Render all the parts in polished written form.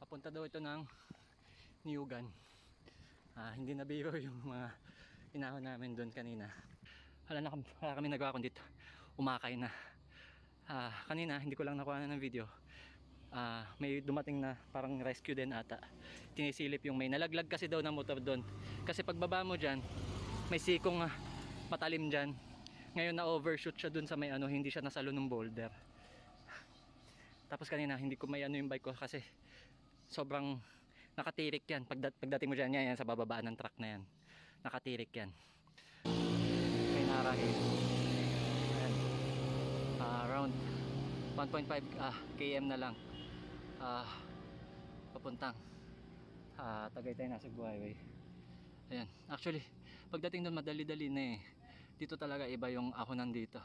Papunta daw ito ng Niugan. Hindi na biro yung mga inahon namin doon kanina. Wala kami nagawa kundi umakay na. Kanina hindi ko lang nakuha ng video. May dumating na parang rescue din ata. Tinisilip yung may nalaglag kasi daw na motor doon. Kasi pagbaba mo dyan, may sikong matalim dyan. Ngayon na overshoot siya doon sa may hindi siya nasalo ng boulder. Tapos kanina hindi ko may yung bike ko kasi sobrang nakatirik yan. Pagdating mo dyan, yan sa bababaan ng truck na yan. Nakatirik yan. May narahil. Ayan. Around 1.5 km na lang. Papuntang Tagaytay na Cebu Highway. Ayan. Actually, pagdating doon madali-dali na eh. Dito talaga iba yung ahonan dito.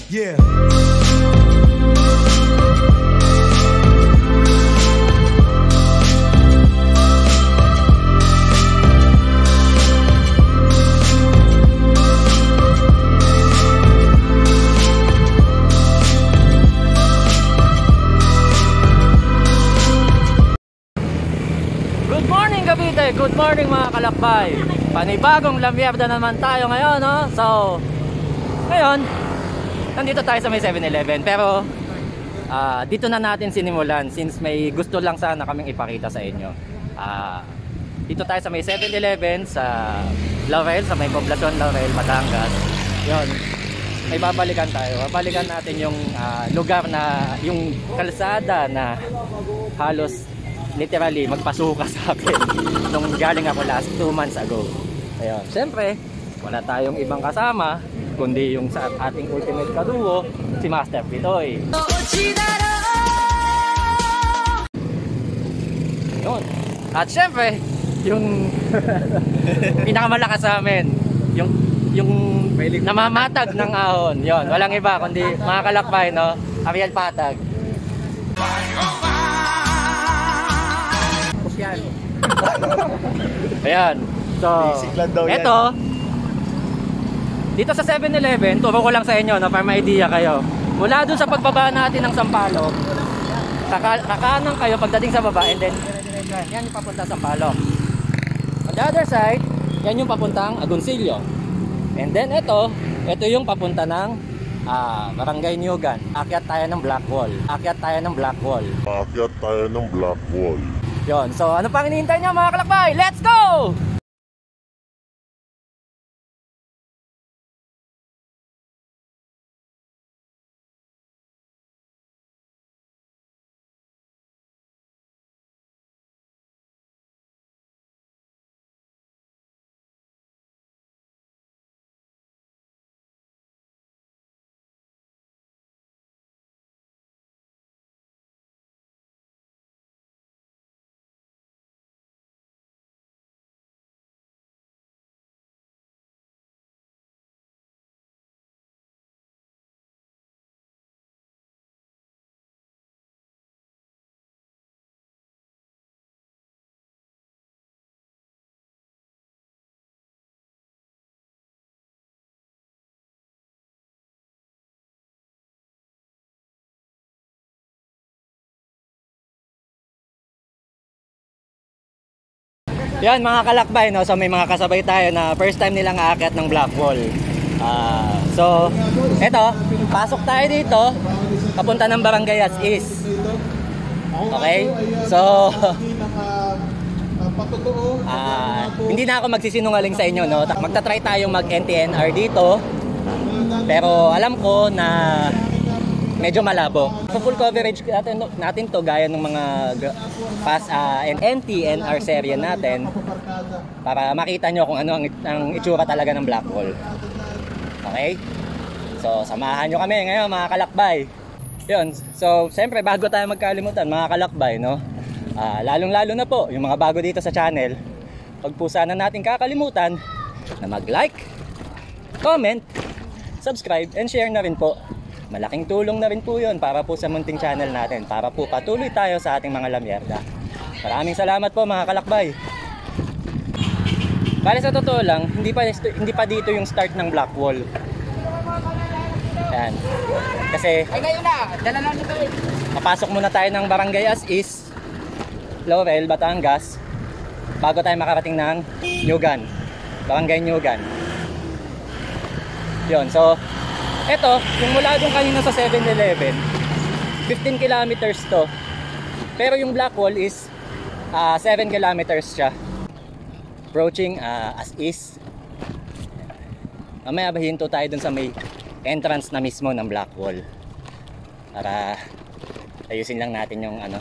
Yeah. Good morning Cavite! Good morning mga kalakbay! Panibagong lamyerda naman tayo ngayon, no? So, ngayon, nandito tayo sa may 7-Eleven. Pero, dito na natin sinimulan since may gusto lang sana kaming ipakita sa inyo. Dito tayo sa may 7-Eleven sa Laurel, sa may Poblacion Laurel, Batangas. Yun, may babalikan tayo. Babalikan natin yung lugar na, yung kalsada na halos literally magpasuka sa akin nung galing ako last 2 months ago. Ayun, syempre wala tayong ibang kasama kundi yung sa ating ultimate kaduo, si Master Pitoy. Yun. At syempre yung pinakamalakas sa amin, yung namamatag ng ahon. Yun, walang iba kundi mga kalakbay, no? Ariel Patag. Yan. Ayan. So, eto, dito sa 7-Eleven, turo ko lang sa inyo, no, para may idea kayo. Mula dun sa pagbaba natin ng Sampaloc, kakanan kayo pagdating sa baba, and then yan yung papunta sa Sampaloc. On the other side, yan yung papuntang Agoncillo. And then ito yung papunta ng Barangay Niugan. Akyat tayo ng Black Wall. Yon, so ano pang hinihintay nyo mga kalakbay? Let's go! Yan mga kalakbay, no? So may mga kasabay tayo na first time nilang aakyat ng Black Wall. So eto, pasok tayo dito, papunta ng barangay as is. Okay? So hindi na ako magsisinungaling sa inyo, no? Magta-try tayong mag-NTNR dito. Pero alam ko na medyo malabo. So full coverage natin to gaya ng mga past NTNR serye natin para makita nyo kung ano ang itsura talaga ng Black Wall. Okay? So samahan nyo kami ngayon mga kalakbay. Yun. So siyempre bago tayo magkalimutan mga kalakbay, no? Lalong-lalo na po yung mga bago dito sa channel. Huwag po sana natin kakalimutan na mag-like, comment, subscribe, and share na rin po. Malaking tulong na rin po yun para po sa munting channel natin, para po patuloy tayo sa ating mga lamyerda. Maraming salamat po mga kalakbay. Bale sa totoo lang, hindi pa dito yung start ng Black Wall. Ayan. Kasi Ay, ngayon na. Dala na nito eh. papasok muna tayo ng Barangay As Is, Laurel, Batangas, bago tayo makarating ng Nyugan, Barangay Nyugan. Yun, so eto, yung mula doon kanina sa 7-Eleven, 15 kilometers to. Pero yung Blackwall is 7 kilometers siya. Approaching As Is. Mamaya hinto tayo dun sa may entrance na mismo ng Blackwall. Para ayusin lang natin yung ano.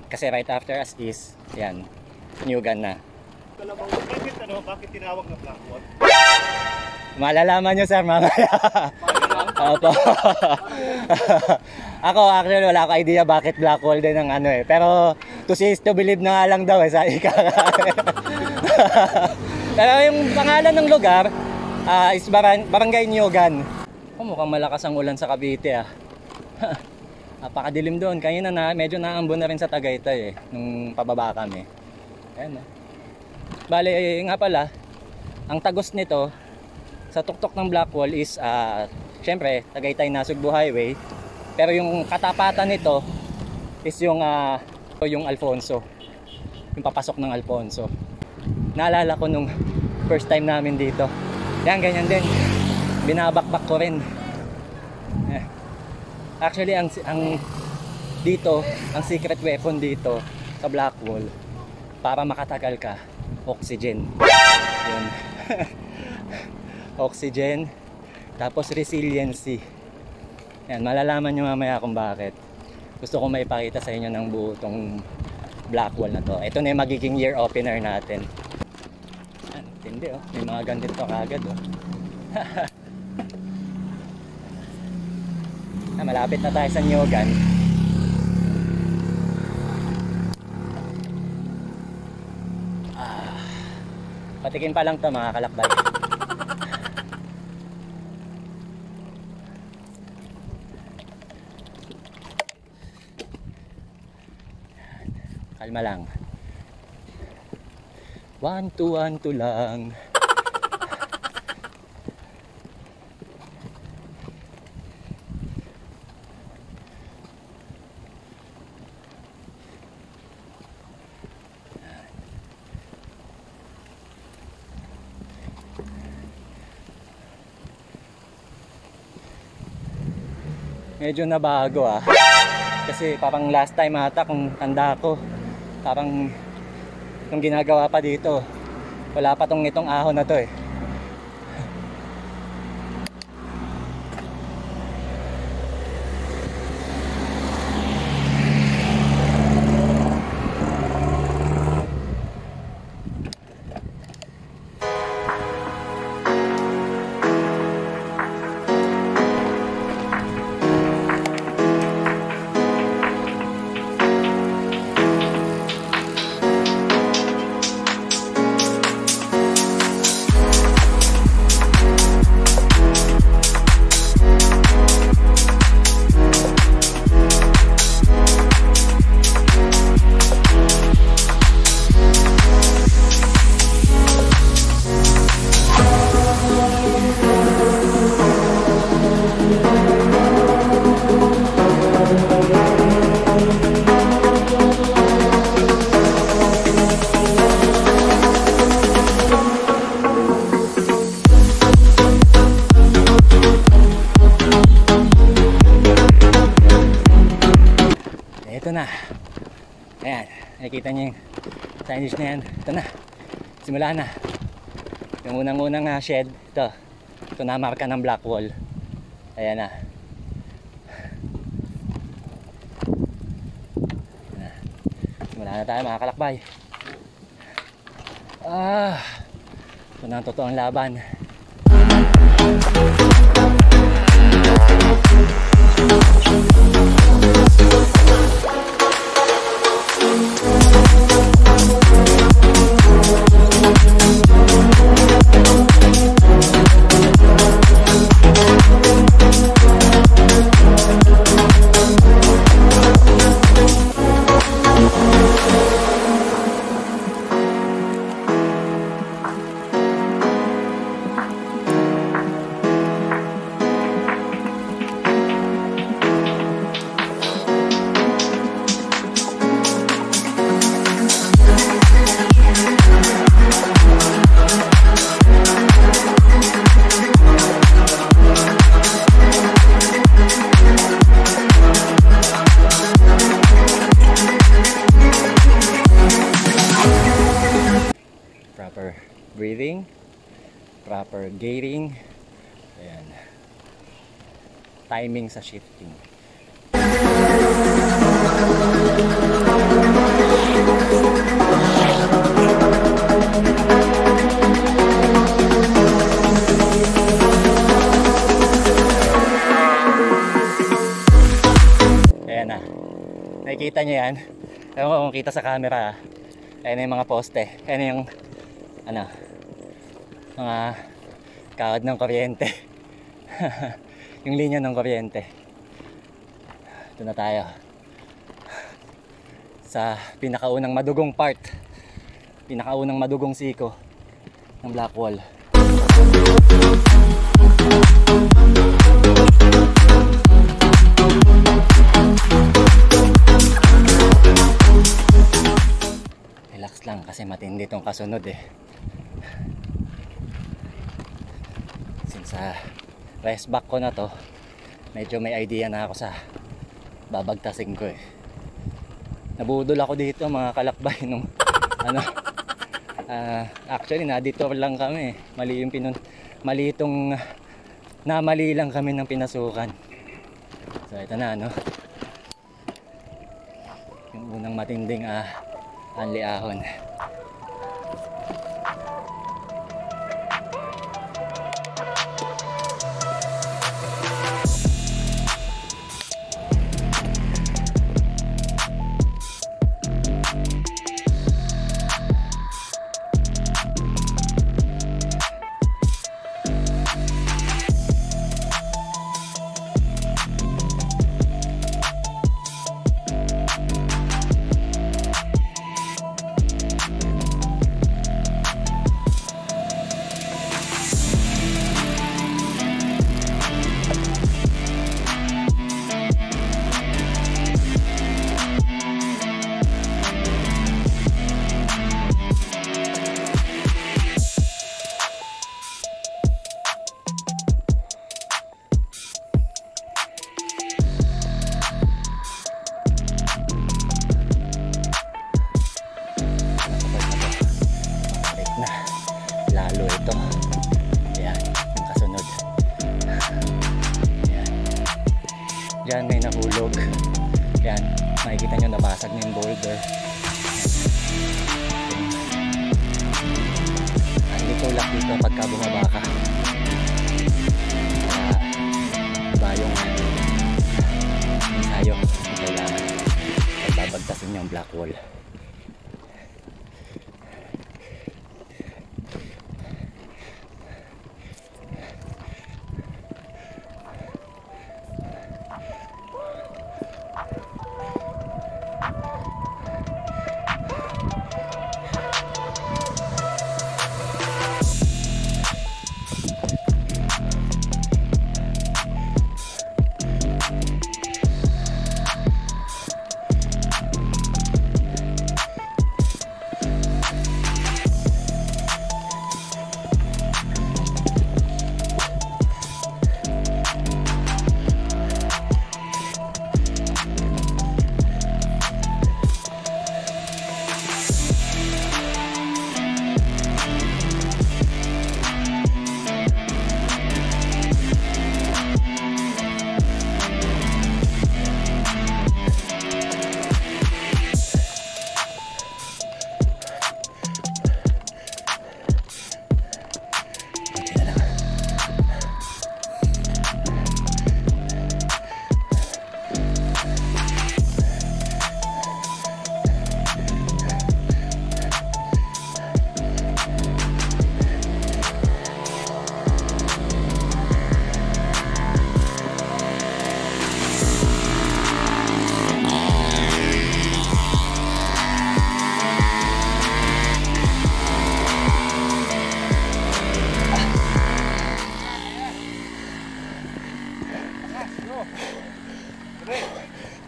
Kasi right after As Is, yan, Nyugan na. Bakit tinawag na Blackwall? Malalaman nyo sir mamaya. Opo. Ako actually wala akong idea bakit Blackwall din ang ano eh. Pero to see is to believe na nga lang daw eh sa ika. Pero yung pangalan ng lugar is Barangay Nyugan. Oh, mukhang malakas ang ulan sa Cavite ah. Napakadilim doon. Kanina na medyo naambon na rin sa Tagaytay eh nung pababa kami. Ayan oh. Bale nga pala, ang tagos nito sa tuktok ng Blackwall is syempre Tagaytay Nasugbu Highway, pero yung katapatan nito is yung Alfonso, yung papasok ng Alfonso. Naalala ko nung first time namin dito, yan ganyan din, binabakbak ko rin. Actually ang dito, ang secret weapon dito sa Blackwall para makatagal ka, oxygen. Yun. Oxygen, tapos resiliency. Yan, malalaman nyo mamaya kung bakit. Gusto ko maipakita sa inyo ng buo tong Blackwall na to. Ito na yung magiging year opener natin. Yan, hindi oh, may mga ganito kagad oh. Malapit na tayo sa Nyugan. Patikin pa lang to mga kalakbay. Kalma lang. 1, 2, 1, 2 lang. Medyo nabago ah. Kasi parang last time ata kung tanda ko, parang itong ginagawa pa dito, wala pa tong itong ahon na to eh. Ito na. Ayan, nakikita niyo yung signage na yan. Ito na. Simula na. Yung unang-unang shed. Ito na marka ng Blackwall. Ayan na. Simula na tayo mga kalakbay. Ito na ang totoong laban. proper gearing. Ayan. Timing sa shifting. Ayan na. Nakikita nyo yan. Ewan ko kung kita sa camera. Ayan na yung mga poste. Ayan na yung ano, mga kawad ng kuryente. Yung linya ng kuryente. Ito na tayo sa pinakaunang madugong part, pinakaunang madugong siko ng Blackwall. Relax lang kasi matindi tong kasunod eh. Since rest back ko na to, medyo may idea na ako sa babagtasin ko eh. Nabudol ako dito mga kalakbay nung ano, actually na-detour lang kami. Mali lang kami ng pinasukan. So ito na ano, yung unang matinding anliahon. Lalo ito. Ayan, yung kasunod. Ayan. Diyan may nahulog. Ayan, makikita nyo nabasag na yung boulder. Hindi tulak dito pagka bumaba ka. Kaya iba yung ensayo. Kailangan pagbabagtasin yung Blackwall.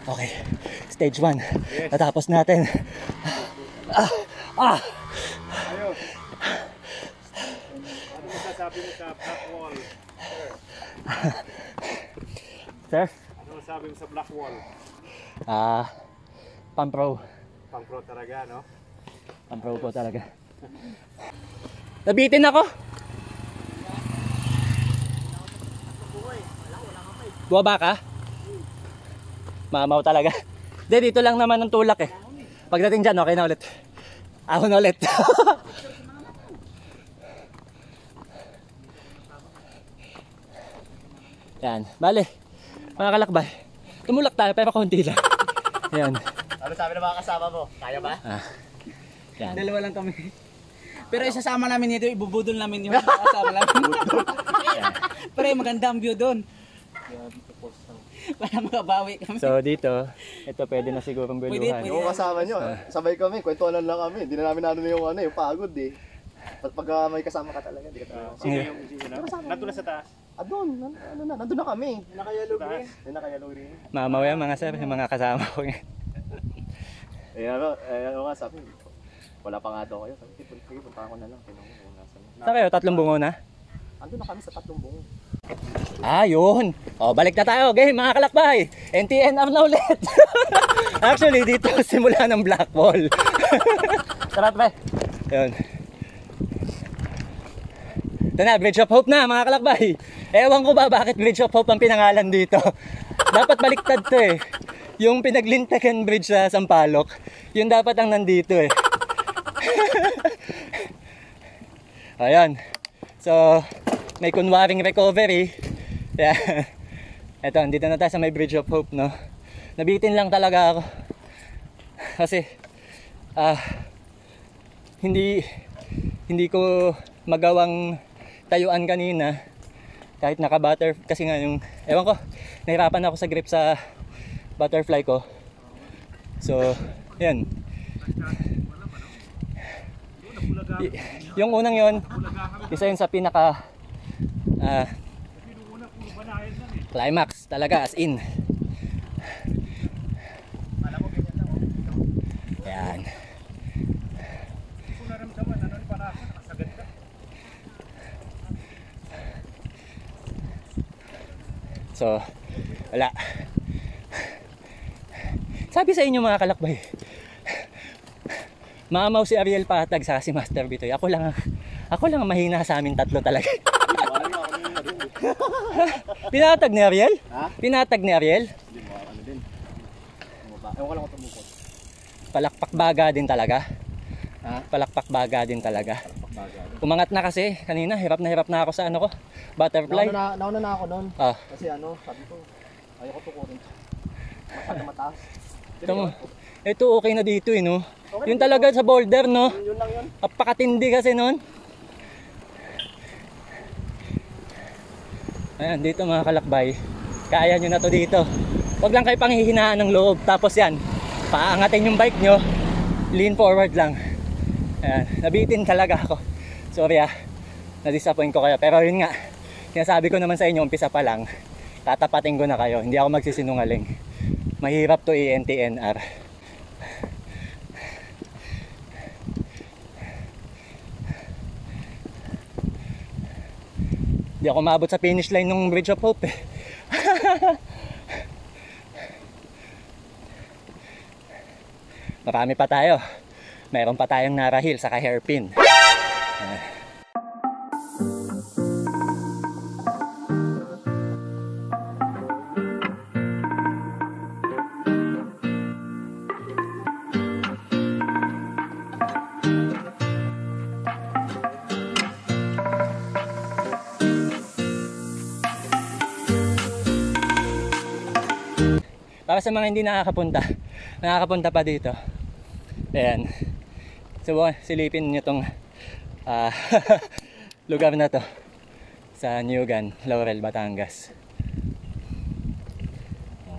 Okay, stage 1. Yes. Natapos natin. Ayos. Ano masasabi mo sa Blackwall? Sir? Ano masasabi mo sa Blackwall? Pang-pro. Pang-pro talaga, no? Pang-pro po talaga. Nabitin ako. Buwaba ka? Mamaw talaga. Hindi, dito lang naman ang tulak eh. Pagdating dyan, okay na ulit. Ahon na ulit. Yan, bale. Mga kalakbay. Tumulak tayo pero konti lang. Yan. Ano sabi ng mga kasama mo? Kaya ba? Yan. Dalawa lang kami. Pero isasama namin dito, ibubudol namin yung kasama namin. Pero maganda ang view doon. Para makabawi kami. So dito, ito pwede na sigurong buluhan. Pwede. Yung kasama nyo, sabay kami, kwentuhan lang kami. Hindi na namin yung yung pagod eh. Pag may kasama ka talaga, hindi ka talaga. Sino yung nandun na sa taas? Nandun na kami. Nakayalog rin. Nakayalog rin. Mamaw yan mga sir, yung mga kasama ko ngayon. Ano nga sabi, wala pa nga daw kayo. Sabi, sige, punta ako na lang. Tingnan mo kung nasan. Saan kayo? 3 bungo na? Andun na kami sa 3 bungo. Yun. Balik na tayo. Okay, mga kalakbay. NTNR na ulit. Actually, dito simula ng Blackwall. Tara, pre. Yun. Ito na, Bridge of Hope na, mga kalakbay. Ewan ko ba bakit Bridge of Hope ang pinangalan dito. Dapat baliktad to eh. Yung pinaglintakan bridge sa Sampaloc, yun dapat ang nandito eh. Ayan. So, may kunwaring recovery. Yan. Eto, dito na tayo sa may Bridge of Hope, no? Nabitin lang talaga ako. Kasi, hindi ko magawang tayuan kanina. Kahit naka-butter, kasi nga yung, ewan ko, nahirapan ako sa grip sa butterfly ko. So, yan. Yung unang yon, isa yun sa pinaka climax talaga, as in. Yan. So, wala. Sabi sa inyo mga kalakbay, mamaw si Ariel Patag sa si Master Bitoy. Ako lang ang mahina sa amin tatlo talaga. Pinatag ni Ariel? Ha? Pinatag ni Ariel? Hindi mo, ano din. Ewan ko lang kung tumukot. Palakpak baga din talaga. Palakpak baga din talaga. Umangat na kasi kanina, hirap na ako sa ano ko, butterfly. Nauna na ako noon. Kasi sabi ko, ayoko tukurin. Mataas. Ito okay na dito eh, no? Okay, yun talaga sa boulder, no? Yun lang yun. Apakatindi kasi nun. Ayan, dito mga kalakbay. Kaya nyo na to dito. Huwag lang kayo panghihinaan ng loob. Tapos yan, paangatin yung bike nyo. Lean forward lang. Ayan, nabitin talaga ako. Sorry na-disappoint ko kayo. Pero yun nga, sinasabi ko naman sa inyo, umpisa pa lang. Tatapatin ko na kayo. Hindi ako magsisinungaling. Mahirap to i-NTNR. Hindi ako maabot sa finish line ng Bridge of Hope eh. Marami pa tayo. Mayroon pa tayong narahil sa hairpin. Para sa mga hindi nakakapunta pa dito. Ayan. So, silipin nyo tong lugar na to sa Niugan, Laurel, Batangas.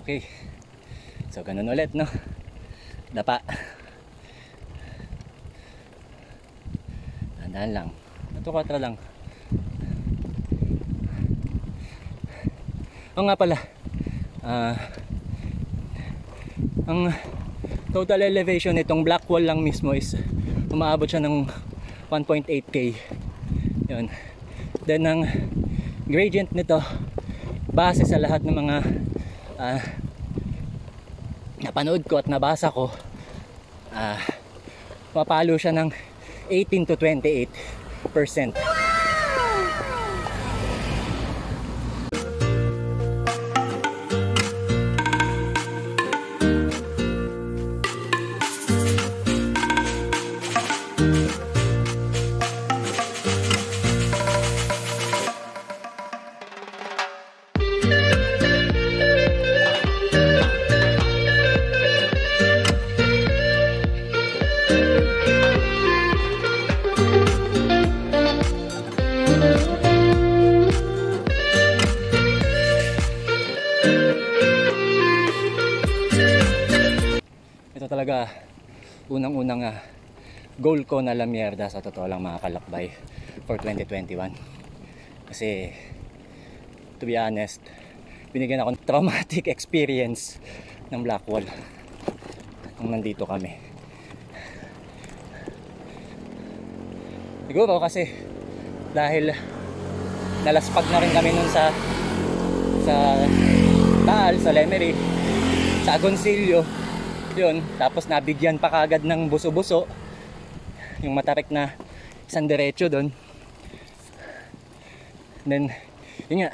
Okay. So, ganun ulit, no? Dapa. Tandaan lang. 4 lang. O nga pala. Ang total elevation nitong Blackwall lang mismo is umaabot siya ng 1.8k. Yun. Then ang gradient nito base sa lahat ng mga napanood ko at nabasa ko, mapalo siya ng 18 to 28%. talaga unang-unang goal ko na La Mierda sa totoo lang mga kalakbay for 2021. Kasi to be honest, binigyan ako ng traumatic experience ng Blackwall nung nandito kami. Siguro kasi dahil nalaspag na rin kami nun sa Taal, sa Lemery, sa Agoncillo yun, tapos nabigyan pa kagad ng buso-buso yung matarik na isang diretso doon. Then yun nga,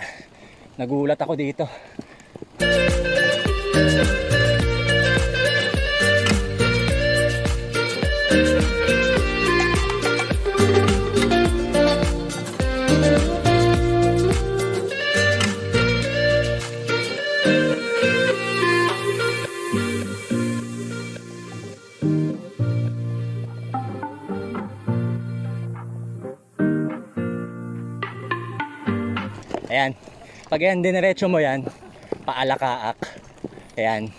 nagulat ako dito. Ayan, pag yan dinerecho mo yan, paalakaak. Ayan,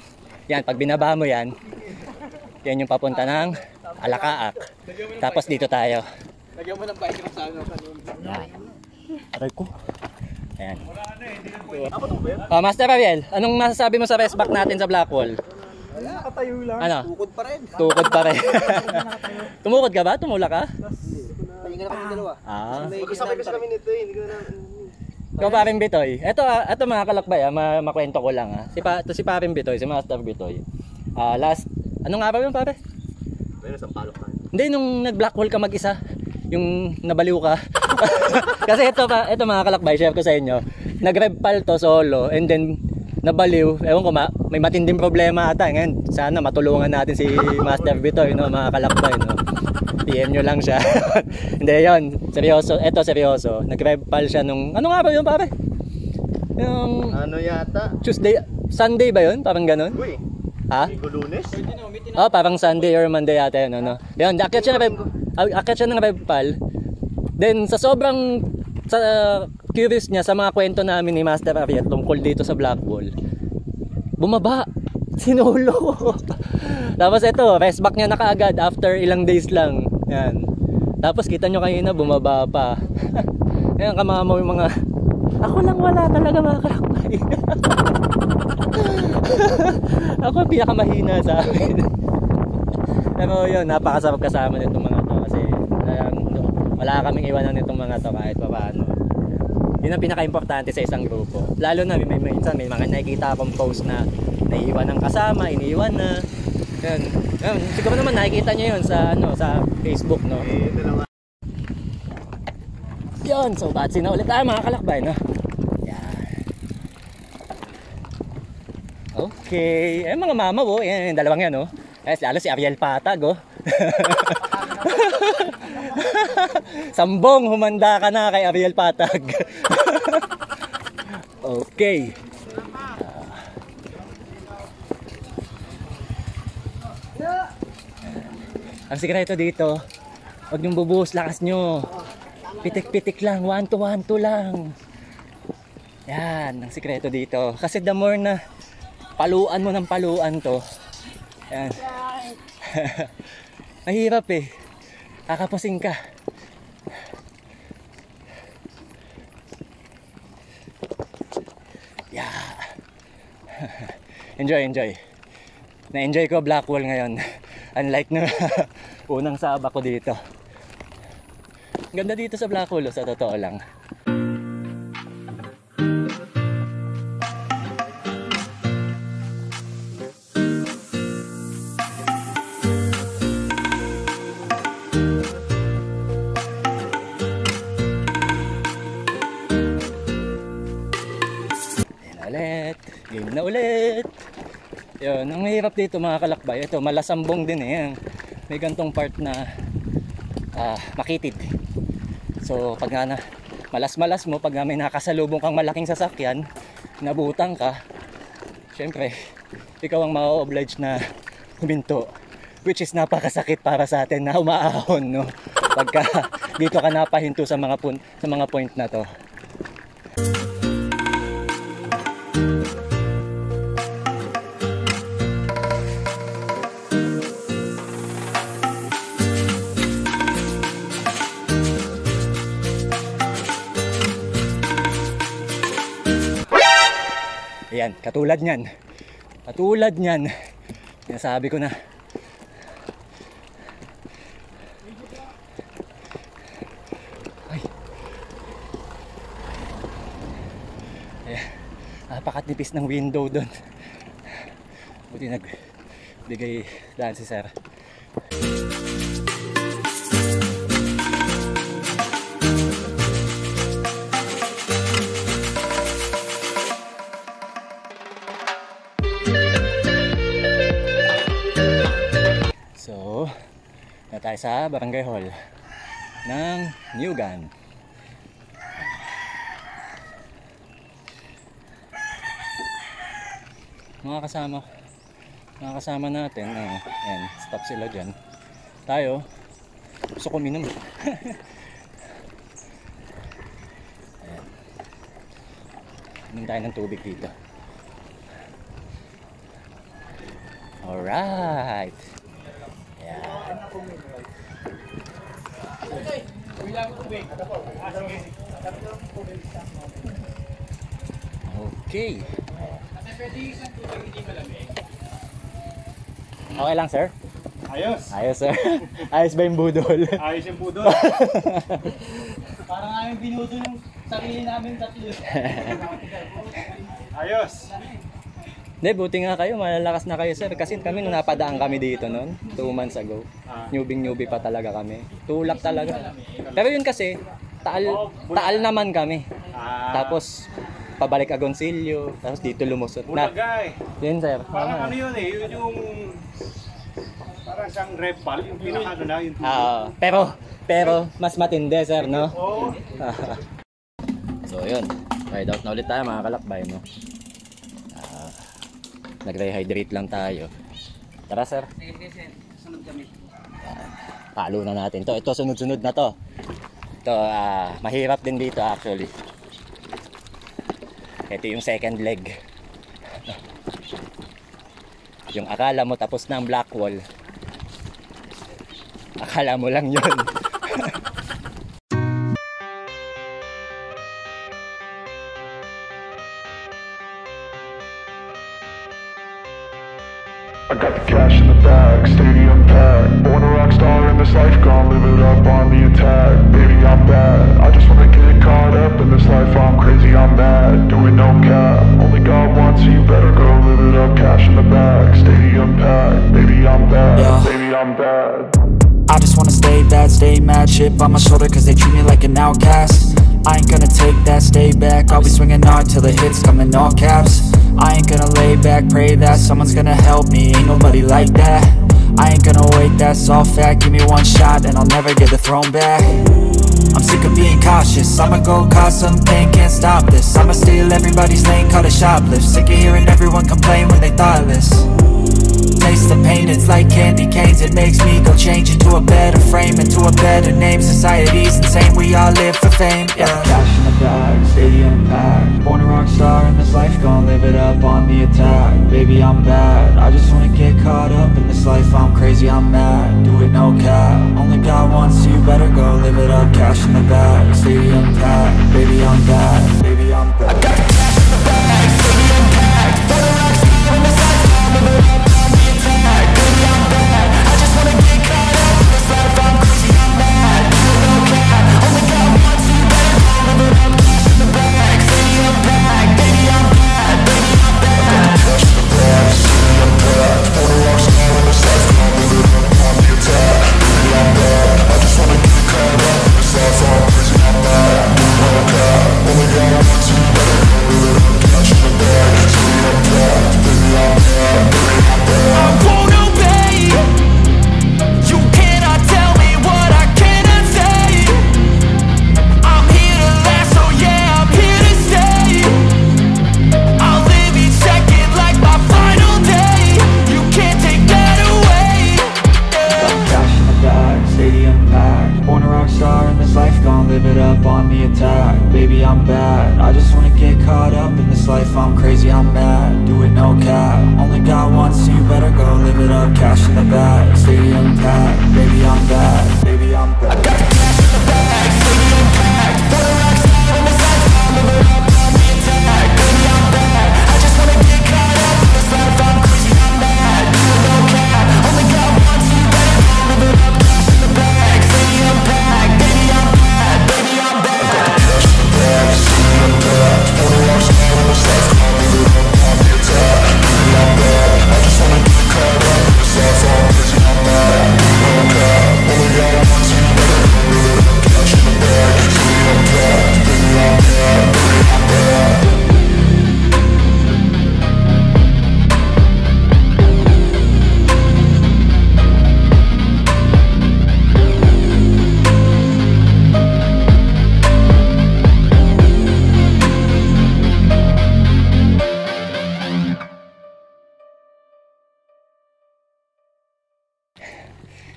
yan, pag binaba mo yan, yan yung papunta ng Alakaak. Tapos dito tayo. Lagyan mo ng bike sa ano kanina. Ayan. Aray ko. Ayan. Master Ariel, anong masasabi mo sa rest back natin sa Blackwall? Nakatayo lang. Ano? Tukod pa rin. Tukod pa rin. Tumukod ka ba? Tumula ka? Pahinga na kami dalawa. Magkasabay kasi kami nito eh. Hindi ko na... Ikaw Paring Bitoy. Ito mga kalakbay, makwento ko lang si Paring Bitoy, si Master Bitoy. Last, anong araw yun pare? Ayun, sa palok ka. Hindi, nung nag-Blackwall ka mag-isa, yung nabaliw ka. Kasi ito mga kalakbay, share ko sa inyo. Nag-repal to solo, and then nabaliw. Ewan ko, may matinding problema ata. Ngayon, sana matulungan natin si Master Bitoy, no, mga kalakbay, no. PM nyo lang siya. Hindi, yun. Seryoso. Eto, seryoso. Nag-repal siya nung... Anong araw yun, pare? Yung... Ano yata? Tuesday... Sunday ba yun? Parang ganun? Uy, Ha? Linggo Lunes? Oh, parang Sunday or Monday yata yun, ano? Yun, akyat siya ng repal. Then, sa sobrang... curious niya sa mga kwento namin ni Master Ariel tungkol dito sa Blackwall, bumaba. Sinulo. Tapos ito, rest back niya na kaagad after ilang days lang. Yan. Tapos kita nyo kanina, bumaba pa. Yan, kamamaw yung mga... Ako lang wala talaga mga kalakbay. Ako ang pinakamahina sa akin. Pero yun, napakasarap kasama nitong mga to. Kasi wala kaming iwanan nitong mga to kahit pa paano. Yun ang pinaka-importante sa isang grupo. Lalo na may mga nakikita akong post na naiiwan ng kasama, iniiwan na. Yan. Siguro naman nakikita nyo yun sa Facebook, no? Yun, so batsi na ulit tayo mga kalakbay, no? Yan. Okay. Mga mama, oh. Yan, yung dalawang yan, oh. Lalo si Ariel Patag, oh. Sambong, humanda ka na kay Ariel Patag. Okay. Ang sikreto dito, huwag niyong bubuhos lakas nyo. Pitik-pitik lang, 1-2 lang. Yan, ang sikreto dito. Kasi the more na paluan mo ng paluan to, yan. Mahirap eh. Kakapusing ka. Yeah. Enjoy. Na-enjoy ko Blackwall ngayon. Unlike na unang saba ko dito. Ganda dito sa Blackwall, sa totoo lang. Game na ulit. Yun, ang mahirap dito mga kalakbay, ito malasambong din eh. May gantong part na makitid. So pag nga na malas-malas mo, pag nga may nakasalubong kang malaking sasakyan, nabutang ka, syempre ikaw ang ma-oblige na huminto, which is napakasakit para sa atin na umaahon, no? Pagka dito ka napahinto sa mga point na to. Ayan, katulad nyan. Katulad nyan. Sinasabi ko na. Ay. Ayan. Napakatipis ng window doon. Buti nagbigay daan si Sir. So, na tayo sa Barangay Hall ng Newgan. Mga kasama natin, ayan, stop sila dyan. Tayo, gusto ko minum. Ayan. Inom tayo ng tubig dito. Alright. Ayan. Okay. Okay lang, sir? Ayos. Ayos, sir. Ayos ba yung budol? Ayos yung budol. Parang aming binudol yung sarili namin tatlo. Ayos. Hindi, buti nga kayo. Malalakas na kayo, sir. Kasi kami nung napadaan kami dito noon, 2 months ago. Newbie pa talaga kami. Tulak talaga. Pero yun kasi, taal naman kami. Tapos, pabalik Agoncillo. Tapos dito lumusot na. Bulagay. Yun, sir. Parang ano yun eh, yun yung parang siyang red ball, yung pinaka na yung pero mas matindi, sir, no? Oo. So, yun. Ride out na ulit tayo, mga kalakbay, no? Nag-rehydrate lang tayo. Tara, sir. Sunod kami. Palo na natin to. Ito, sunod-sunod na to. Ito, mahirap din dito, actually. Ito yung second leg. Yung akala mo tapos na ang black wall. Akala mo lang yun. I got the cash in the bag, stadium packed. Born a rock star in this life, gonna live it up on the attack. Baby, I'm bad, I just wanna get caught up in this life. I'm crazy, I'm mad, doing no cap. Only God wants you, better go live it up. Cash in the bag, stadium packed. Baby, I'm bad, baby, I'm bad. I just wanna stay bad, stay mad. Chip on my shoulder cause they treat me like an outcast. I ain't gonna take that, stay back. I'll be swinging hard till the hits come in all caps. I ain't gonna lay back, pray that someone's gonna help me. Ain't nobody like that. I ain't gonna wait, that's all fact. Give me one shot and I'll never get the throne back. I'm sick of being cautious, I'ma go cause something, can't stop this. I'ma steal everybody's lane, call it shoplift. Sick of hearing everyone complain when they thoughtless. Taste the pain, it's like candy canes. It makes me go change into a better frame, into a better name. Society's insane, we all live for fame, yeah. Cash in the bag, stadium packed. Born a rock star in this life, gonna live it up on the attack. Baby, I'm bad, I just wanna get caught up in this life. I'm crazy, I'm mad, do it no cap. Only God wants you, better go live it up. Cash in the bag, stadium packed. Baby, I'm bad, baby, I'm bad. I got the cash in the bag, stadium packed. Born a rock star in this life, gonna live it up. I'm crazy, I'm mad, do it no cap. Only God wants you, better go live it up. Cash in the bag, stadium packed. Baby, I'm bad, baby, I'm bad. I got the cash in the bag, stadium packed. Born a rock star in this life, I'm living up on the attack. Baby, I'm bad, I just wanna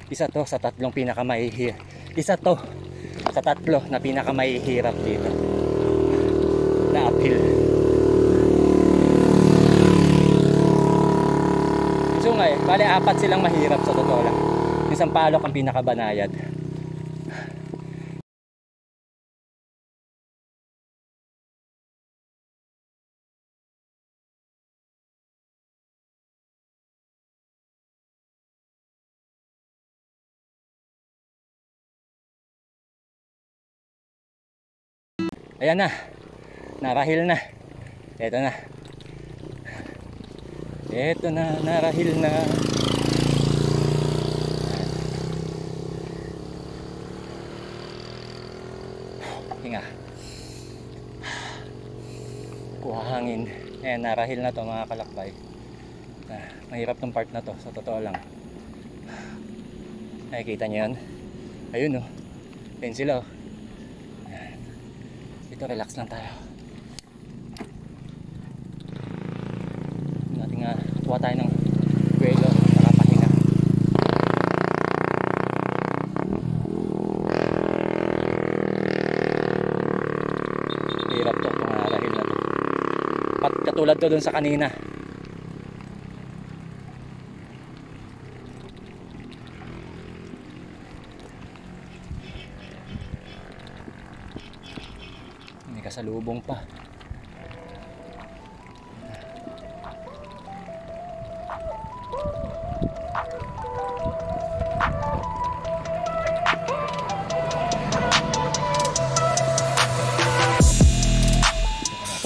Isa to sa tatlong pinakamahihirap. Isa to sa tatlo na pinakamahihirap dito na uphill. So nga bale 4 silang mahirap sa totoo lang. Yung Sampaloc ang pinakabanayad. Ayan na, narahil na. Eto na. Eto na, narahil na. Hinga. Kuha hangin. Ayan, narahil na to mga kalakbay. Mahirap tong part na to, sa totoo lang. Nakikita nyo yun? Ayun o. Ayun sila o. Dito relax lang tayo. Nating kuha tayo ng buwelo, nakapahinga. Hirap to, itong arahil na to. Katulad to dun sa kanina. Kasalubong pa.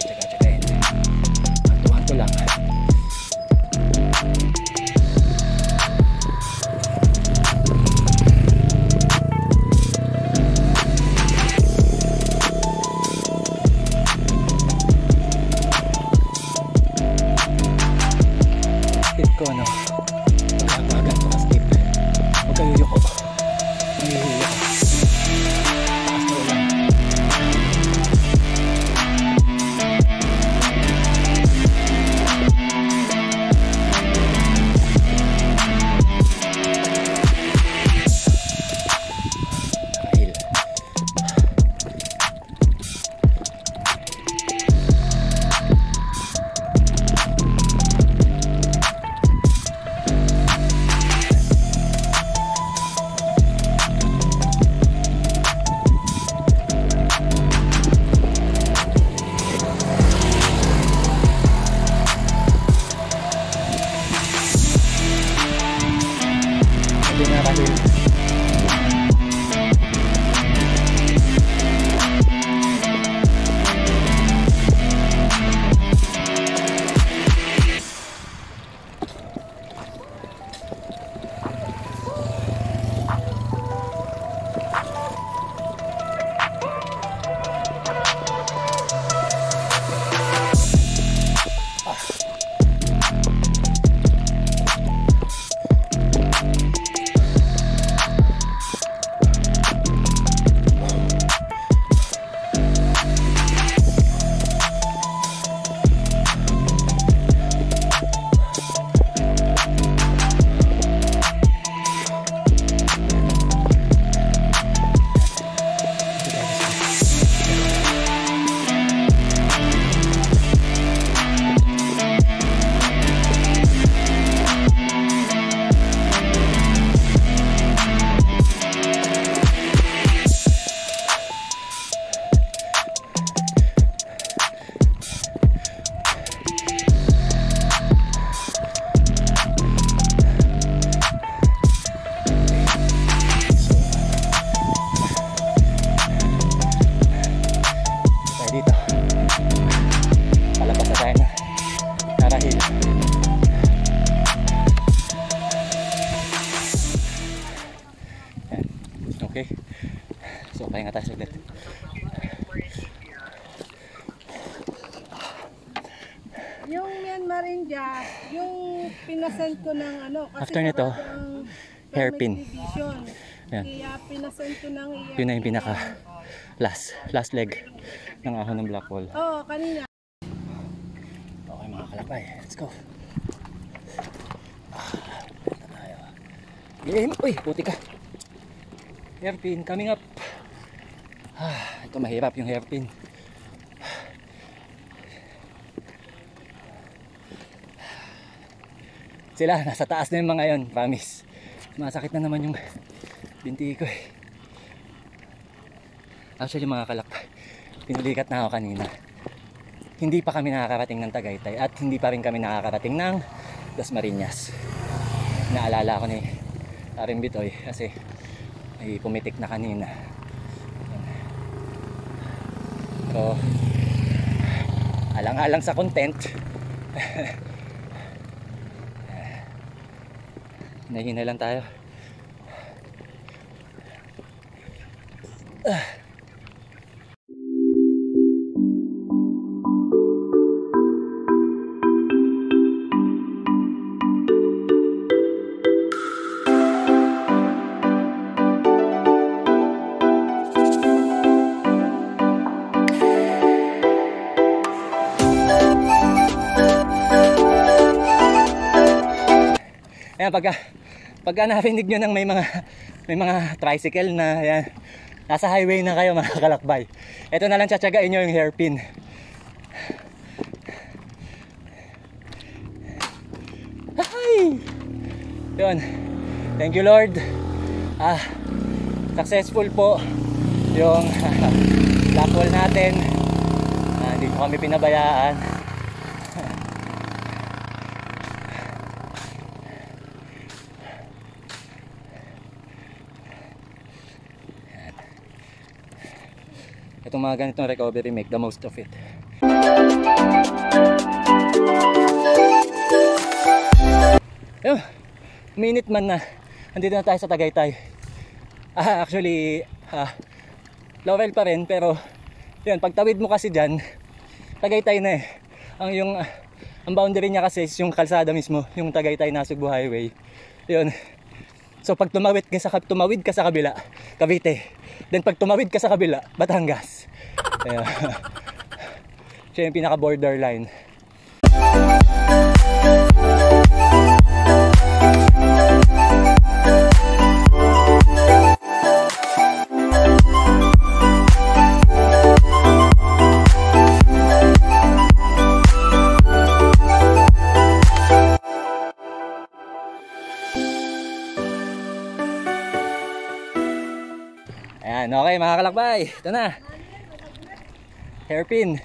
Tsaka-tsakain. Hanto-hanto lang. Ko ano, pagkakagan to ka-steep, huwag kayo yuko, mahihiyo ka, taas na ulan. Narahil. Okay. So, pahinga tayo saglit. Yung Myanmar India, yung pinasend ko ng ano, kasi after nito, hairpin. Yan. Kaya pinasend ko ng Yun na yung pinaka last leg ng ahon ng Blackwall. Oo, kanina. Okay mga kalakbay, let's go. Ito tayo. Game. Uy, puti ka. Hairpin coming up. Ito mahirap yung hairpin. Sila, nasa taas na yung mga yon, promise. Masakit na naman yung binti ko eh. Actually mga kalakbay, pinulikat na ako kanina. Hindi pa kami nakakarating ng Tagaytay at hindi pa rin kami nakakarating ng Dasmariñas. Naalala ko ni Aring Bitoy kasi ay pumitik na kanina. So, alang-alang sa content. Nahihina lang tayo. Ayan, pagka narinig nyo ng may mga tricycle na yan, nasa highway na kayo mga kalakbay. Ito na lang tsatsagain nyo yung hairpin. Hi! Yun. Thank you Lord. Successful po yung black hole natin. Hindi ko kami pinabayaan. Itong mga ganitong recovery, make the most of it. Ayun, minute man na andito na tayo sa Tagaytay. Actually Laurel pa rin, pero yun, pagtawid mo kasi dyan, Tagaytay na eh. Ang boundary niya kasi is yung kalsada mismo, yung Tagaytay na Cebu Highway. Yun. So pag tumawid ka sa kabila, Cavite. Then pag tumawid ka sa kabila, Batangas. Siya yung pinaka borderline. Ayan, okay mga kalakbay, ito na. Hairpin.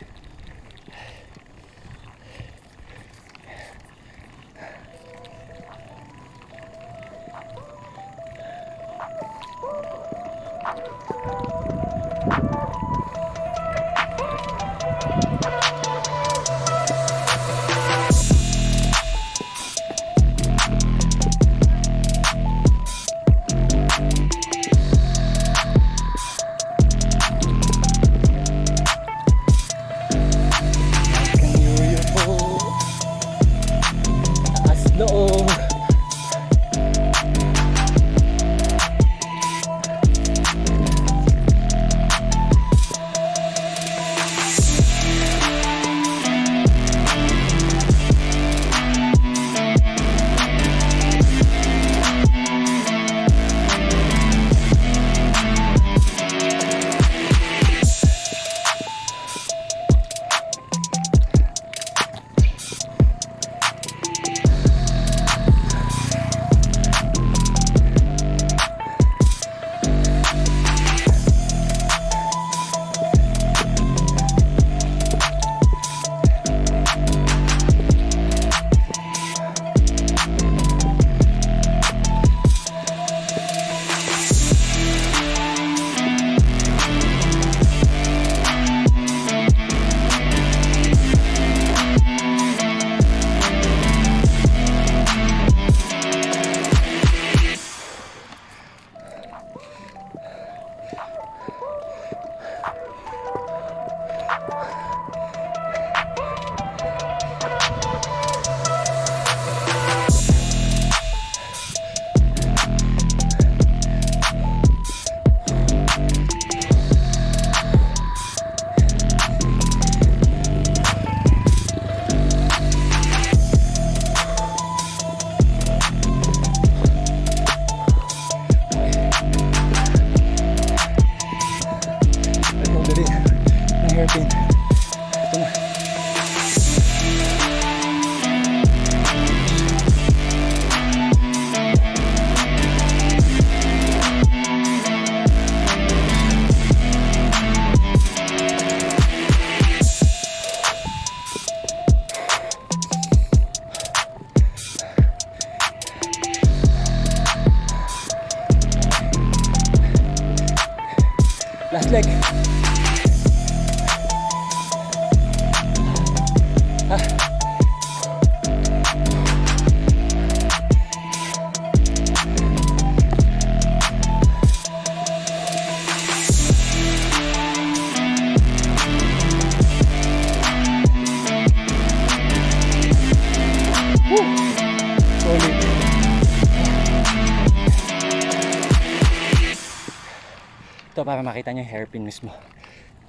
para makita nyo yung hairpin mismo.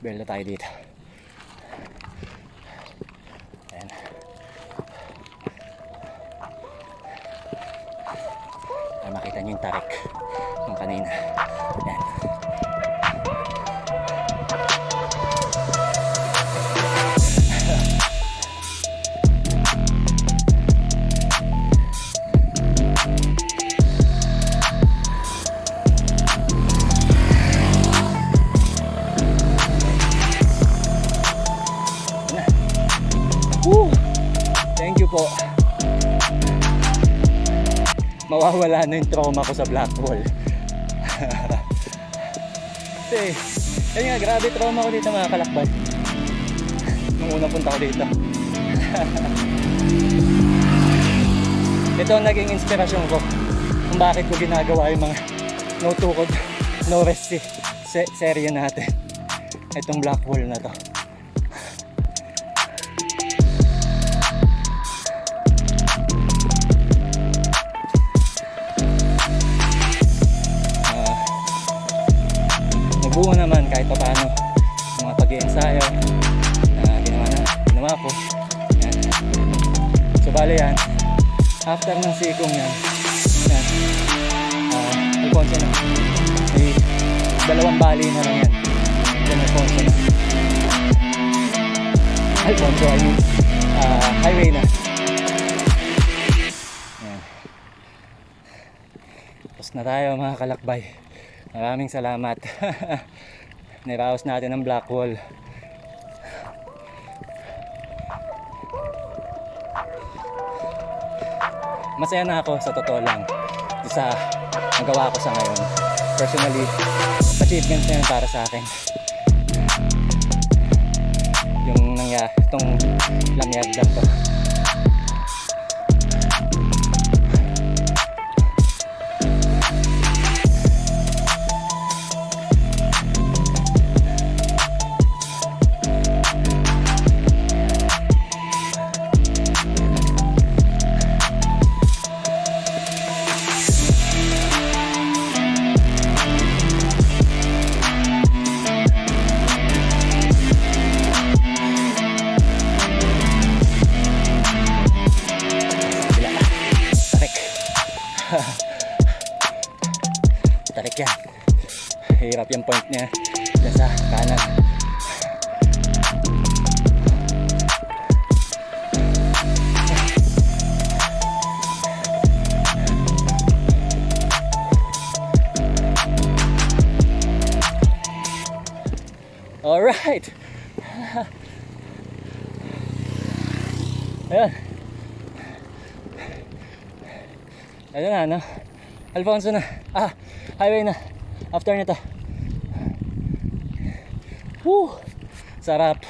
Belo tayo dito. Ayan. Para makita nyo yung tarik ng kanina. Ayan. Thank you po. Mawawala na yung trauma ko sa black hole. Kasi, yun nga, grabe trauma ko dito mga kalakbay. Nung unang punta ko dito. Ito ang naging inspirasyon ko kung bakit ko ginagawa yung mga no tukod, no rest serye natin. Itong black hole na to. Buo naman kahit pa paano mga pag-iensayo na ginawa ko. Yan. So bale yan, after ng sikong yan, Alfonso na, may 2 bali na lang yan. Yan Alfonso na, Alfonso I mean highway na. Yan. Tapos na tayo mga kalakbay. Maraming salamat. Niraos natin ang black hole. Masaya na ako sa totoo lang sa nagawa ko sa ngayon. Personally, achievement na yun para sa akin. Yung nangyari, itong lamyag lang to. Tarik yan. Hirap yung point niya dyan sa kanan. Alright. Ayan. Ayan na, no? Alfonso na. Highway na. After nito. Woo! Sarap.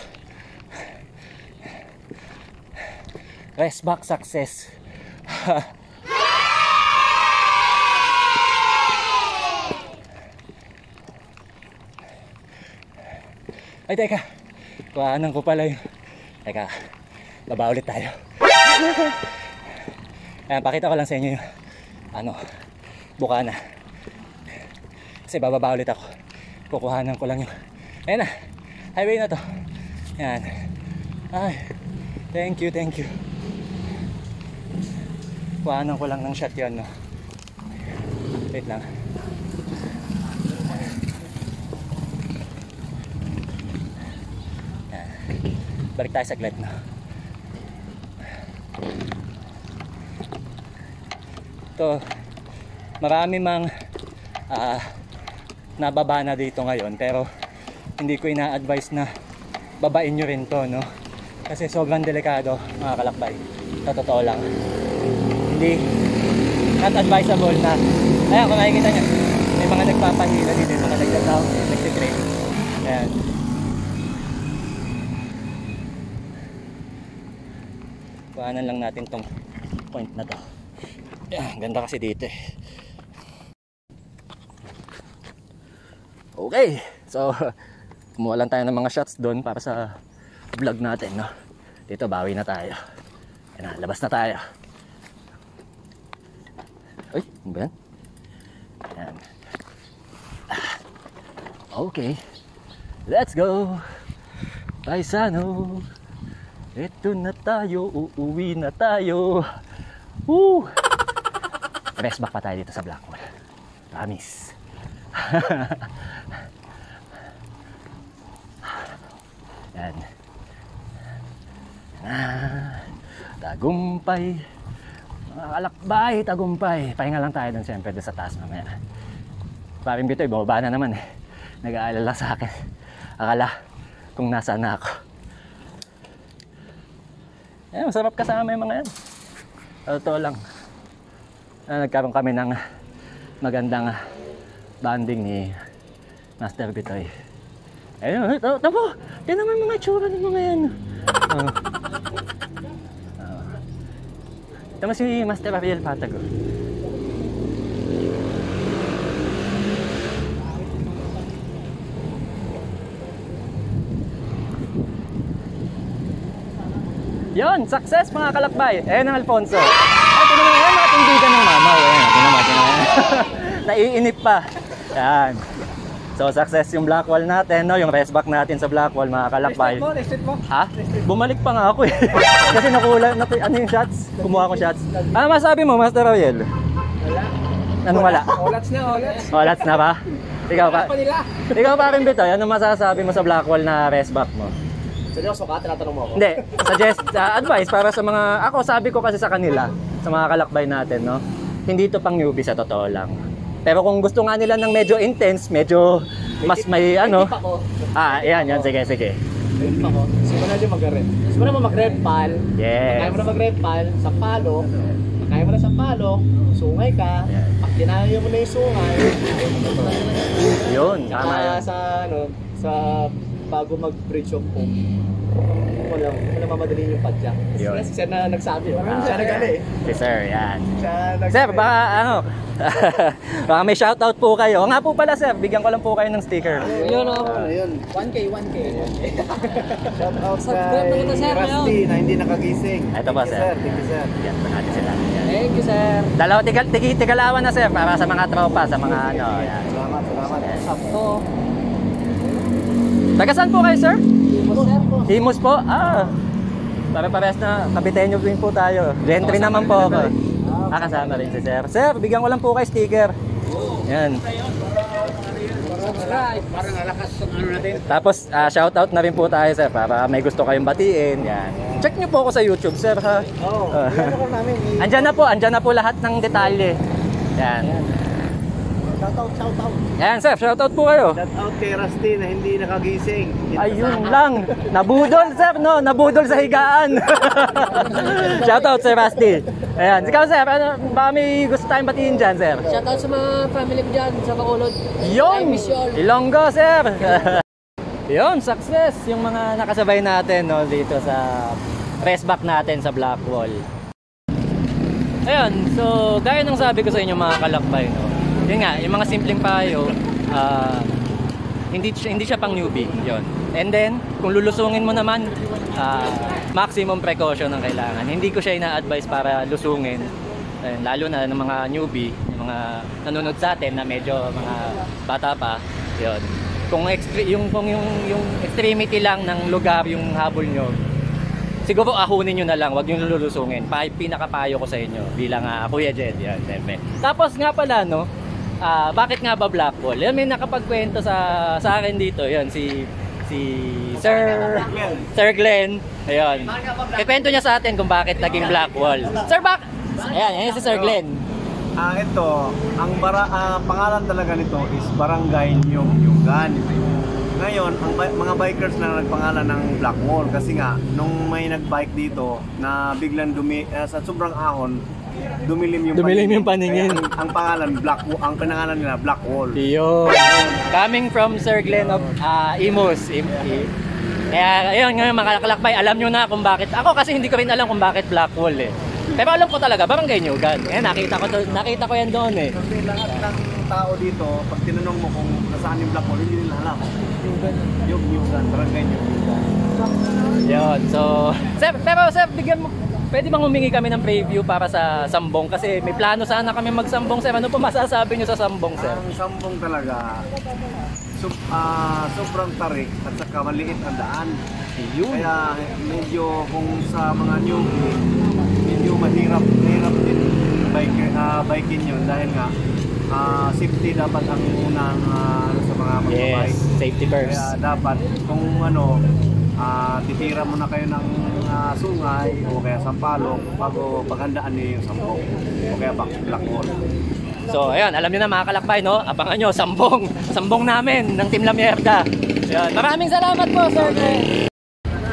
Rest back success. Ay, teka. Kuhanan ko pala yung... Teka. Baba ulit tayo. Ayan, pakita ko lang sa inyo yung... Bukana. Kasi bababa ulit ako. Kukuhanan ko lang yung... Ayan na. Highway na to. Ayan. Ay. Thank you, thank you. Kuhanan ko lang ng shot yun, no? Wait lang. Ayan. Balik tayo saglit, no? Ito, marami mang nababa na dito ngayon, pero hindi ko ina-advise na babain nyo rin to, no? Kasi sobrang delikado mga kalakbay. Sa totoo lang, hindi not advisable na. Ayan, kung nakikita nyo, may mga nagpapahila dito, yung mga nagdadaw, nagsitrade. Ayan. Kuhanan lang natin tong point na to. Ayan, ganda kasi dito eh. Okay, so kumuha lang tayo ng mga shots doon para sa vlog natin, no? Dito bawi na tayo. Ayan na, labas na tayo. Uy, ano ba yan? Ayan. Okay, let's go. Paisano, ito na tayo, uuwi na tayo. Woo! Rest back pa tayo dito sa Blackwall. Promise. Yan. Tagumpay. Mga kalakbay, tagumpay. Pahinga lang tayo dun siyempre doon sa taas mamaya. Paring Bitoy, bababa na naman eh. Nag-aalala sa akin. Akala kung nasaan na ako. Eh, masarap kasama yung mga yan. Totoo lang. Nagkaroon kami ng magandang bonding ni Master Bitoy. Ayun, ito po. Yan naman mga itsura ng mga yan. Ito mo si Master Ariel Patago. Yon, success mga kalakbay. Ayan ang Alfonso. Ay, ito naman yan, mga tindigan ng mamaw. Ayan, ito naman. Naiinip pa. Yan. So, success yung Blackwall natin, no? Yung rest back natin sa Blackwall, mga kalakbay. Restate mo? Ha? Bumalik pa nga ako eh. Kasi ano yung shots? Kumuha ko shots. Ano masabi mo, Master Ariel? Wala. Anong wala? Olats na, olats. Olats na ba? Ikaw pa? Ikaw pa rin Bitoy, ano masasabi mo sa Blackwall na rest back mo? Seryoso ka? Tinatanong mo ako? Hindi, advice para sa mga, ako sabi ko kasi sa kanila, sa mga kalakbay natin, no? Hindi to pang newbie sa totoo lang. Pero kung gusto nga nila ng medyo intense, medyo mas may ano. Yan, sige. Simulan nyo mag-red. Simulan mo mag-red pal. Yes. Kaya mo na mag-red pal, sa palo. Kaya mo na sa palo, sungay ka. Pag dinayo mo na yung sungay, Yun, tama yun. sa bago mag-bridge of hope. Wala mamadali yung padya. Yun. Kasi siya na nagsabi. Siya nag-ali. Si Sir, yan. Siya nagsabi. Sir, baka baka may shoutout po kayo. O nga po pala Sir, bigyan ko lang po kayo ng sticker. Yun o. Ayun. 1K. Shout out Subscribe na kita, sir, kay Rusty na hindi nakagising. Ito po, sir. Thank you, sir. Yan pa natin sila. Yan. Thank you, sir. Dalawa, tigalawan na Sir, para sa mga tropa, sa mga ano. Yan. Salamat. Sakto. Taga saan po kayo Sir? Sir po. Imus po? Pare-parehas na kabitenyo din po tayo. Gentry naman po ako. Kasama rin si Sir. Sir, bigyan ko lang po kayo sticker. Yan. Subscribe. Para nalakas ang ano natin. Tapos, shoutout na rin po tayo Sir, para may gusto kayong batiin. Yan. Check nyo po ako sa YouTube Sir ha. Andyan na po lahat ng detalye. Yan. Shoutout. Yan Sir, shoutout po kayo. Shout out kay Rusty na hindi nakagising. Ayun lang. Nabudol Sir, no? Nabudol sa higaan. Shoutout Sir Rusty. Ayan. Ikaw Sir, baka may gusto tayong batiin dyan Sir? Shoutout sa mga family ko dyan sa Bacolod. Yun! I miss you all. Ilonggo Sir! Yun, success yung mga nakasabay natin no, dito sa rest back natin sa Blackwall. Ayun, so gaya ng sabi ko sa inyo mga kalakbay, no? Yun nga, yung mga simpleng payo, hindi siya pang newbie, yun. And then, kung lulusungin mo naman, maximum precaution ang kailangan. Hindi ko siya ina-advise para lusungin, lalo na ng mga newbie, yung mga nanonood sa atin na medyo mga bata pa, yun. Kung yung extremity lang ng lugar yung habol nyo, siguro ahunin nyo na lang, wag nyo lulusungin. Pinakapayo ko sa inyo bilang Kuya Jed, yan, siyempre. Tapos nga pala, no, bakit nga ba Blackwall? Yan, may nakapagkwento sa akin dito, yan, si Sir Glenn. Ayun. Ikwento niya sa atin kung bakit naging Blackwall. Sir, ayan si Sir Glenn. Ito, ang pangalan talaga nito is Barangay Nyugan. Ngayon, ang mga bikers na nagpangalan ng Blackwall kasi nga nung may nagbike dito na biglang sa sobrang ahon, dumilim yung paningin. Ang pangalan ang pinangalan nila Blackwall. Yo. Coming from Sir Glenn of Imus. Kaya ayun ngayon mga kalakbay, alam nyo na kung bakit. Ako kasi hindi ko rin alam kung bakit Blackwall eh. Pero alam ko talaga, Barangay Nyugan. Nakita ko yan doon eh. Kasi lahat ng tao dito, pag tinanong mo kung nasaan yung Blackwall, hindi nila alam. Yung Nyugan, Barangay Nyugan. Yun, so... Sir, pwede bang humingi kami ng preview para sa Sambong? Kasi may plano sana kami mag-Sambong, sir. Ano po masasabi nyo sa Sambong, sir? Ang Sambong talaga, sobrang tarik at saka maliit ang daan. Kaya medyo kung sa mga newbie, medyo mahirap din biking yun dahil nga safety dapat ang unang sa mga magbabike. Yes, safety first. Kaya dapat kung titira muna kayo ng sungay o kaya sampalok bago paghandaan niyo yung sampok o kaya black wall. So ayun, alam niyo na mga kalakbay, no? Abangan nyo, sambong namin ng Team La Mierda. Ayun, maraming salamat po, sir.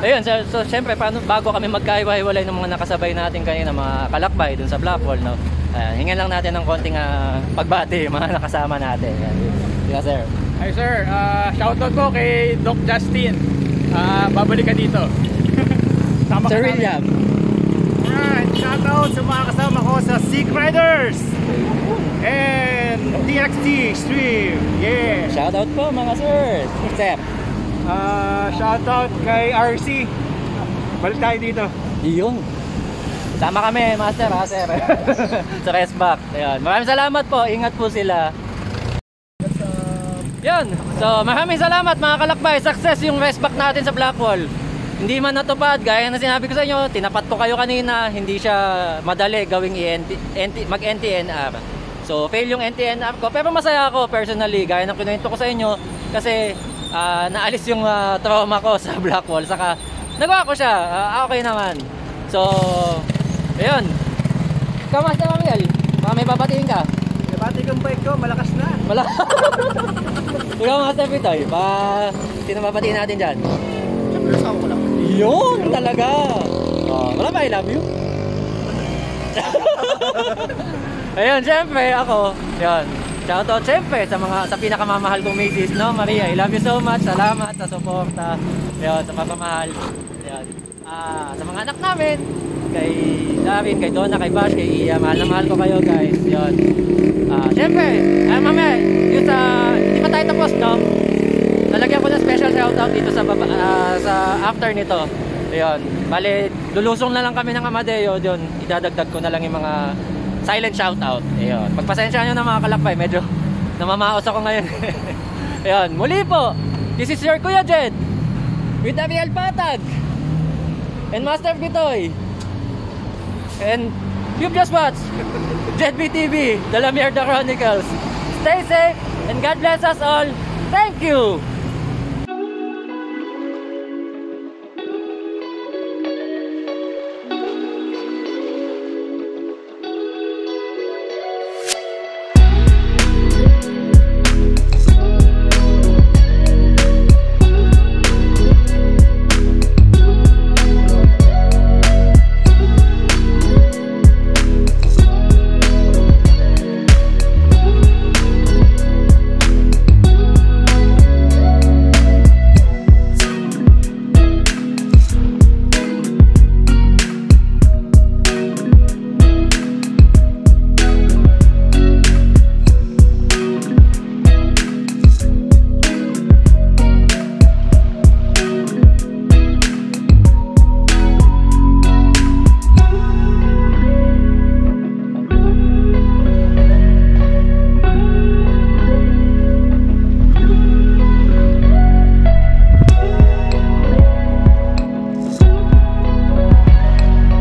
Ayun, so syempre bago kami magkaiwa-hiwalay ng mga nakasabay natin kanina, mga kalakbay dun sa Blackwall, no? Hingan lang natin ng konting pagbati mga nakasama natin. Yeah, sir. Hi sir, shoutout po kay Doc Justin. Babalik ka dito. Sama Sir ka William. Shoutout sa mga kasama ko sa Sick Riders and TXT Stream. Yeah. Shoutout po mga sir. Sir. Shoutout kay RC. Balik tayo dito. Iyon. Sama kami, master, sir. Sa Resback. Ayun. Maraming salamat po. Ingat po sila. Yun. So, maraming salamat mga kalakbay. Success yung Resback natin sa Blackwall. Hindi man natupad, gaya na sinabi ko sa inyo, tinapat ko kayo kanina, hindi siya madali gawing mag-NTNR. So, fail yung NTNR ko, pero masaya ako personally, gaya ng kinuwento ko sa inyo, kasi naalis yung trauma ko sa Blackwall, saka nagawa ko siya, okay naman. So, ayun. Ikaw, Master Mariel, baka may babatiin ka? Nabati kong bike ko, malakas na. Ikaw, Master Pitoy, sino babatiin natin dyan? Siyempre, asawa ko lang. Yun talaga. Wala ba I love you? Ayun, syempre ako. Yun. Shoutout syempre sa pinakamamahal kong misis, no? Maria, I love you so much. Salamat sa suporta. Yun, sa pagmamahal. Yun. Sa mga anak namin, kay Darin, kay Donna, kay Bash, kay Iya, mahal na mahal ko kayo, guys. Yun. Syempre, mamaya, yun hindi pa tayo tapos, no? Lalagyan ko ng special shoutout dito sa after nito. Ayun. Bale, lulusong na lang kami ng Amadeo doon. Idadagdag ko na lang yung mga silent shoutout. Ayun. Pagpasensya nyo na mga kalakbay, medyo namamaos ako ngayon. Ayun. Muli po, this is your Kuya Jed with Ariel Patag and Master Pitoy. And you've just watched Jed BTV, The La Mierda Chronicles. Stay safe and God bless us all. Thank you!